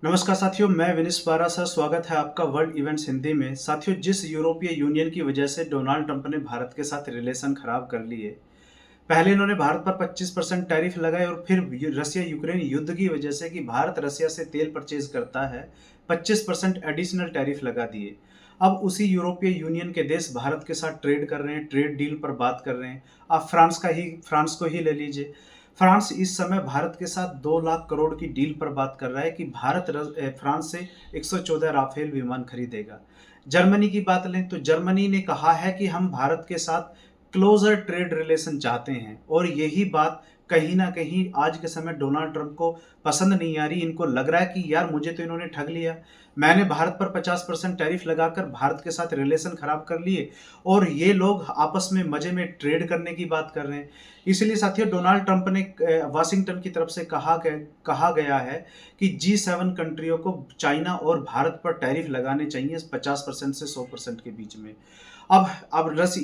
नमस्कार साथियों, मैं विनीश पारा सर स्वागत है आपका वर्ल्ड इवेंट्स हिंदी में। साथियों, जिस यूरोपीय यूनियन की वजह से डोनाल्ड ट्रंप ने भारत के साथ रिलेशन खराब कर लिए, पहले इन्होंने भारत पर 25% टैरिफ लगाए और फिर रसिया यूक्रेन युद्ध की वजह से कि भारत रसिया से तेल परचेज करता है, 25% एडिशनल टैरिफ लगा दिए। अब उसी यूरोपीय यूनियन के देश भारत के साथ ट्रेड कर रहे हैं, ट्रेड डील पर बात कर रहे हैं। आप फ्रांस को ही ले लीजिए। फ्रांस इस समय भारत के साथ 2 लाख करोड़ की डील पर बात कर रहा है कि फ्रांस से 114 राफेल विमान खरीदेगा। जर्मनी की बात लें तो जर्मनी ने कहा है कि हम भारत के साथ क्लोजर ट्रेड रिलेशन चाहते हैं और यही बात कहीं ना कहीं आज के समय डोनाल्ड ट्रंप को पसंद नहीं आ रही। इनको लग रहा है कि यार मुझे तो इन्होंने ठग लिया, मैंने भारत पर 50% टैरिफ लगाकर भारत के साथ रिलेशन खराब कर लिए और ये लोग आपस में मजे में ट्रेड करने की बात कर रहे हैं। इसलिए साथियों, डोनाल्ड ट्रंप ने वाशिंगटन की तरफ से कहा गया है कि G7 कंट्रियों को चाइना और भारत पर टैरिफ लगाने चाहिए 50% से 100% के बीच में। अब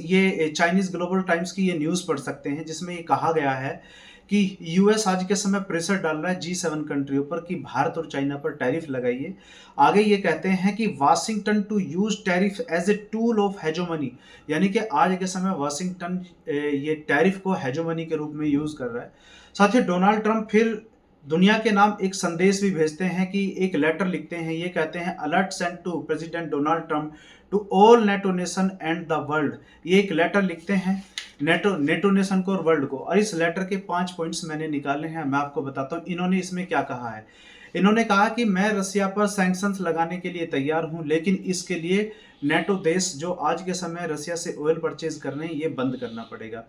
ये चाइनीज ग्लोबल टाइम्स की ये न्यूज़ पढ़ सकते हैं जिसमें ये कहा गया है कि यूएस आज के समय प्रेशर डाल रहा है G7 कंट्रियों पर कि भारत और चाइना पर टैरिफ लगाइए। आगे ये कहते हैं कि Washington to use tariff as a tool of hegemony, यानी कि आज के समय वाशिंगटन ये टैरिफ को हेजोमनी के रूप में यूज कर रहा है। साथ ही डोनाल्ड ट्रंप फिर दुनिया के नाम एक संदेश भी भेजते हैं कि एक लेटर लिखते हैं। ये कहते हैं alert send to president Donald Trump to all NATO nation and the world. ये एक लेटर लिखते हैं नेटो नेशन को और वर्ल्ड को, और इस लेटर के 5 पॉइंट्स मैंने निकाले हैं, मैं आपको बताता हूँ इन्होंने इसमें क्या कहा है। इन्होंने कहा कि मैं रसिया पर सैंक्शंस लगाने के लिए तैयार हूं, लेकिन इसके लिए नेटो देश जो आज के समय रसिया से ऑयल परचेज कर रहे हैं ये बंद करना पड़ेगा।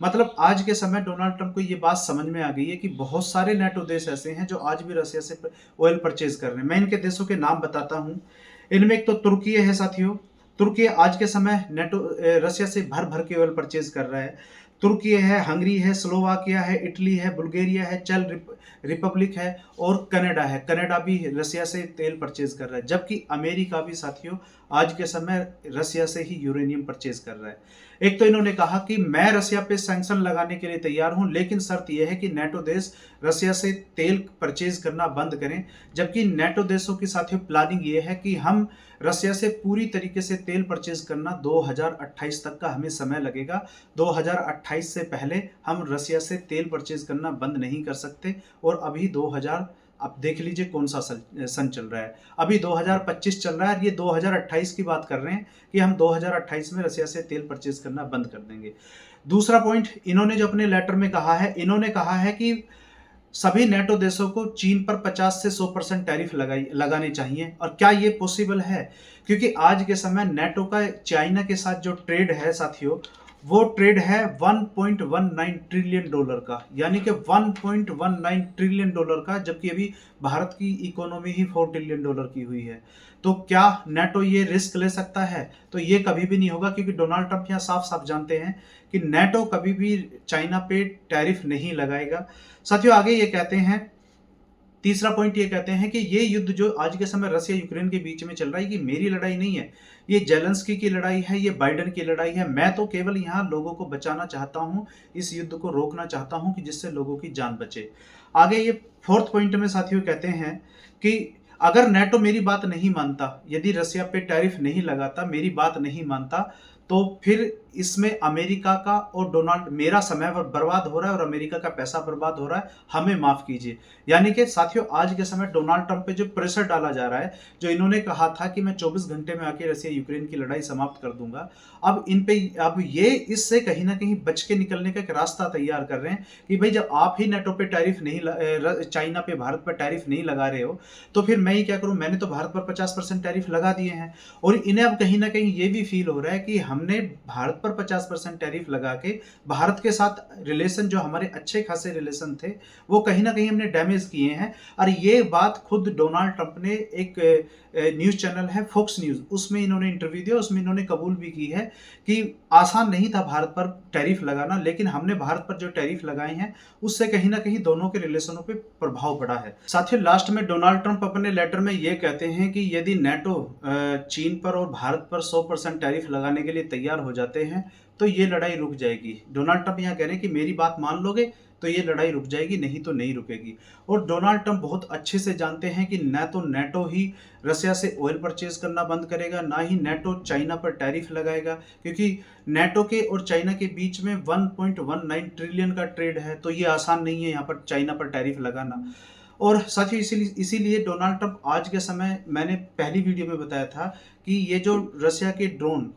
मतलब आज के समय डोनाल्ड ट्रंप को ये बात समझ में आ गई है कि बहुत सारे नेटो देश ऐसे हैं जो आज भी रसिया से ऑयल परचेज कर रहे हैं। मैं इनके देशों के नाम बताता हूँ। इनमें एक तो तुर्की है साथियों। तुर्की आज के समय रसिया से भर भर के ऑयल परचेज कर रहा है। तुर्की है, हंगरी है, स्लोवाकिया है, इटली है, बुल्गारिया है, रिपब्लिक है और कनाडा है। कनाडा भी रसिया से तेल परचेज कर रहा है, जबकि अमेरिका भी साथियों आज के समय रसिया से ही यूरेनियम परचेज कर रहा है। एक तो इन्होंने कहा कि मैं रसिया पे सैंक्शन लगाने के लिए तैयार हूं, लेकिन शर्त यह है कि नेटो देश रसिया से तेल परचेज करना बंद करें। जबकि नेटो देशों की साथियों प्लानिंग ये है कि हम रसिया से पूरी तरीके से तेल परचेज करना 2028 तक का हमें समय लगेगा। 2028 से पहले हम रसिया से तेल परचेज करना बंद नहीं कर सकते। और अभी 2000 आप देख लीजिए कौन सा सन चल रहा है, अभी 2025 चल रहा है और ये 2028 की बात कर रहे हैं कि हम 2028 में रसिया से तेल परचेज करना बंद कर देंगे। दूसरा पॉइंट इन्होंने जो अपने लेटर में कहा है, इन्होंने कहा है कि सभी नेटो देशों को चीन पर 50 से 100% टैरिफ लगाने चाहिए। और क्या ये पॉसिबल है? क्योंकि आज के समय नेटो का चाइना के साथ जो ट्रेड है साथियों, वो ट्रेड है $1.19 ट्रिलियन का, यानी कि $1.19 ट्रिलियन का, जबकि अभी भारत की इकोनॉमी ही $4 ट्रिलियन की हुई है। तो क्या नेटो ये रिस्क ले सकता है? तो ये कभी भी नहीं होगा, क्योंकि डोनाल्ड ट्रंप यहाँ साफ साफ जानते हैं कि नेटो कभी भी चाइना पे टैरिफ नहीं लगाएगा। साथियों आगे ये कहते हैं, तीसरा पॉइंट ये कहते हैं कि ये युद्ध जो आज के समय रसिया यूक्रेन के बीच में चल रहा है, ये मेरी लड़ाई नहीं है, ये जेलेंस्की की लड़ाई है, ये बाइडेन की लड़ाई है। मैं तो केवल यहाँ लोगों को बचाना चाहता हूँ, इस युद्ध को रोकना चाहता हूँ कि जिससे लोगों की जान बचे। आगे ये फोर्थ पॉइंट में साथियों कहते हैं कि अगर नेटो मेरी बात नहीं मानता, यदि रसिया पे टैरिफ नहीं लगाता, मेरी बात नहीं मानता, तो फिर इसमें अमेरिका का और डोनाल्ड मेरा समय बर्बाद हो रहा है और अमेरिका का पैसा बर्बाद हो रहा है, हमें माफ कीजिए। यानी कि साथियों आज के समय डोनाल्ड ट्रंप पे जो प्रेशर डाला जा रहा है, जो इन्होंने कहा था कि मैं 24 घंटे में आके रसिया यूक्रेन की लड़ाई समाप्त कर दूंगा, अब ये इससे कहीं ना कहीं बच के निकलने का एक रास्ता तैयार कर रहे हैं कि भाई जब आप ही नेटो पे टैरिफ नहीं, चाइना पे भारत पर टैरिफ नहीं लगा रहे हो, तो फिर मैं ही क्या करूं? मैंने तो भारत पर 50% टैरिफ लगा दिए हैं। और इन्हें अब कहीं ना कहीं ये भी फील हो रहा है कि हमने भारत पर 50% टैरिफ लगा के भारत के साथ रिलेशन, जो हमारे अच्छे खासे रिलेशन थे, वो कहीं ना कहीं हमने डैमेज किए हैं। और ये बात खुद डोनाल्ड ट्रंप ने एक न्यूज चैनल है फॉक्स न्यूज, उसमें इन्होंने इंटरव्यू दिया, उसमें इन्होंने कबूल भी की है कि आसान नहीं था भारत पर टैरिफ लगाना, लेकिन हमने भारत पर जो टैरिफ लगाए हैं उससे कहीं ना कहीं दोनों के रिलेशनों पे प्रभाव पड़ा है। साथियों लास्ट में डोनाल्ड ट्रंप अपने लेटर में ये कहते हैं कि यदि नेटो चीन पर और भारत पर 100% टैरिफ लगाने के लिए तैयार हो जाते हैं तो ये लड़ाई रुक जाएगी। डोनाल्ड ट्रंप यहाँ कह रहे हैं कि मेरी बात मान लोगे तो ये लड़ाई रुक जाएगी, नहीं तो नहीं रुकेगी। और डोनाल्ड ट्रंप बहुत अच्छे से जानते हैं कि न तो नेटो ही रसिया से ऑयल परचेज करना बंद करेगा, ना ही नेटो चाइना पर टैरिफ लगाएगा, क्योंकि नेटो के और चाइना के बीच में 1.19 ट्रिलियन का ट्रेड है, तो ये आसान नहीं है यहाँ पर चाइना पर टैरिफ लगाना। और साथियों इसीलिए डोनाल्ड ट्रंप आज के समय, मैंने पहली वीडियो में बताया था कि ये जो रसिया के ड्रोन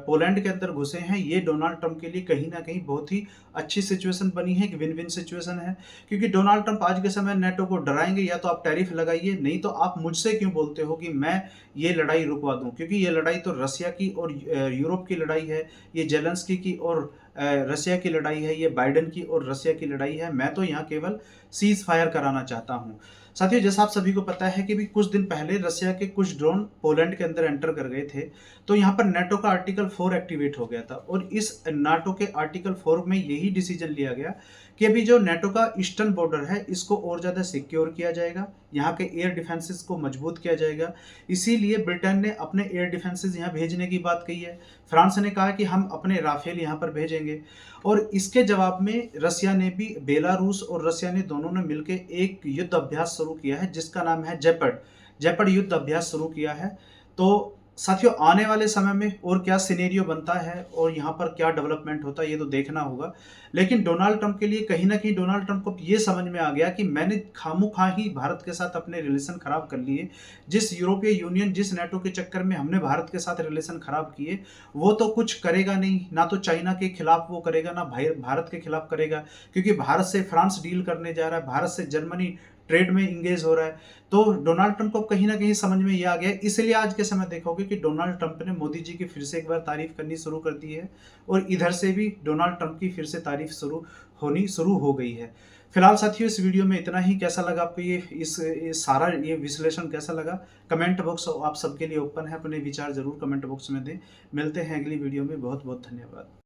पोलैंड के अंदर घुसे हैं, ये डोनाल्ड ट्रंप के लिए कहीं ना कहीं बहुत ही अच्छी सिचुएशन बनी है, कि विन विन सिचुएशन है। क्योंकि डोनाल्ड ट्रंप आज के समय नेटो को डराएंगे, या तो आप टैरिफ लगाइए, नहीं तो आप मुझसे क्यों बोलते हो कि मैं ये लड़ाई रुकवा दूं, क्योंकि ये लड़ाई तो रसिया की और यूरोप की लड़ाई है, ये जेलेंस्की की और रसिया की लड़ाई है, ये बाइडेन की और रसिया की लड़ाई है। मैं तो यहाँ केवल सीज फायर कराना चाहता हूँ। साथियों, जैसा आप सभी को पता है कि भी कुछ दिन पहले रसिया के कुछ ड्रोन पोलैंड के अंदर एंटर कर गए थे, तो यहाँ पर नाटो का आर्टिकल 4 एक्टिवेट हो गया था। और इस नाटो के आर्टिकल 4 में यही डिसीजन लिया गया कि अभी जो नाटो का ईस्टर्न बॉर्डर है, इसको और ज़्यादा सिक्योर किया जाएगा, यहाँ के एयर डिफेंसेस को मजबूत किया जाएगा। इसीलिए ब्रिटेन ने अपने एयर डिफेंसेस यहाँ भेजने की बात कही है। फ्रांस ने कहा कि हम अपने राफेल यहाँ पर भेजेंगे। और इसके जवाब में रसिया ने भी, बेलारूस और रसिया ने दोनों ने मिलकर एक युद्ध अभ्यास शुरू किया है, जिसका नाम है जेपर्ड युद्ध अभ्यास शुरू किया है। तो साथियों, आने वाले समय में और क्या सिनेरियो बनता है और यहाँ पर क्या डेवलपमेंट होता है, ये तो देखना होगा। लेकिन डोनाल्ड ट्रंप के लिए कहीं ना कहीं डोनाल्ड ट्रंप को ये समझ में आ गया कि मैंने खामोखा ही भारत के साथ अपने रिलेशन खराब कर लिए। जिस यूरोपीय यूनियन, जिस नेटो के चक्कर में हमने भारत के साथ रिलेशन खराब किए, वो तो कुछ करेगा नहीं, ना तो चाइना के खिलाफ वो करेगा, ना भारत के खिलाफ करेगा। क्योंकि भारत से फ्रांस डील करने जा रहा है, भारत से जर्मनी ट्रेड में इंगेज हो रहा है। तो डोनाल्ड ट्रंप को कहीं ना कहीं समझ में ये आ गया। इसलिए आज के समय देखोगे कि डोनाल्ड ट्रंप ने मोदी जी की फिर से एक बार तारीफ करनी शुरू कर दी है, और इधर से भी डोनाल्ड ट्रंप की फिर से तारीफ शुरू हो गई है। फिलहाल साथियों, इस वीडियो में इतना ही। कैसा लगा आपको ये सारा ये विश्लेषण कैसा लगा? कमेंट बॉक्स आप सबके लिए ओपन है, अपने विचार जरूर कमेंट बॉक्स में दें। मिलते हैं अगली वीडियो में। बहुत बहुत धन्यवाद।